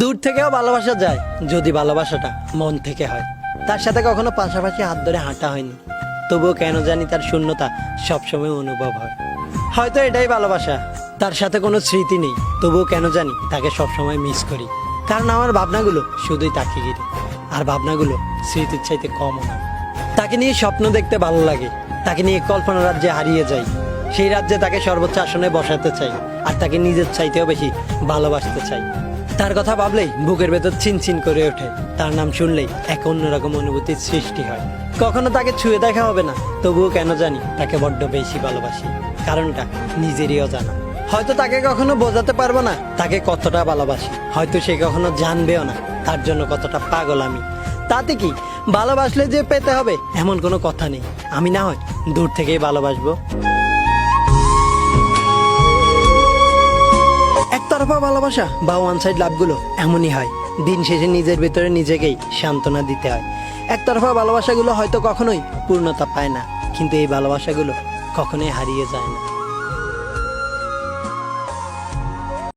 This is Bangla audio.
দূর থেকেও ভালোবাসা যায় যদি ভালোবাসাটা মন থেকে হয়। তার সাথে কখনো পাশাপাশি হাত ধরে হাঁটা হয়নি, তবুও কেন জানি তার শূন্যতা সবসময় অনুভব হয়। হয়তো এটাই ভালোবাসা। তার সাথে কোনো স্মৃতি নেই, তবুও কেন জানি তাকে সবসময় মিস করি। কারণ আমার ভাবনাগুলো শুধুই তাকে ঘিরে, আর ভাবনাগুলো স্মৃতির চাইতে কমও না। তাকে নিয়ে স্বপ্ন দেখতে ভালো লাগে, তাকে নিয়ে কল্পনা রাজ্যে হারিয়ে যাই। সেই রাজ্যে তাকে সর্বোচ্চ আসনে বসাতে চাই, আর তাকে নিজের চাইতেও বেশি ভালোবাসতে চাই। তার কথা ভাবলেই বুকের ভেতর চিনচিন করে ওঠে, তার নাম শুনলেই এক অন্যরকম অনুভূতির সৃষ্টি হয়। কখনো তাকে ছুঁয়ে দেখা হবে না, তবুও কেন জানি তাকে বড্ড বেশি ভালোবাসি। কারণটা নিজেরই অজানা। হয়তো তাকে কখনো বোঝাতে পারবো না তাকে কতটা ভালোবাসি, হয়তো সে কখনো জানবেও না তার জন্য কতটা পাগল আমি। তাতে কি, ভালোবাসলে যে পেতে হবে এমন কোনো কথা নেই। আমি না হয় দূর থেকেই ভালোবাসবো। একতরফা ভালোবাসা বা ওয়ান সাইড লাভগুলো এমনই হয়, দিন শেষে নিজের ভেতরে নিজেকেই সান্ত্বনা দিতে হয়। একতরফা ভালোবাসাগুলো হয়তো কখনোই পূর্ণতা পায় না, কিন্তু এই ভালোবাসাগুলো কখনোই হারিয়ে যায় না।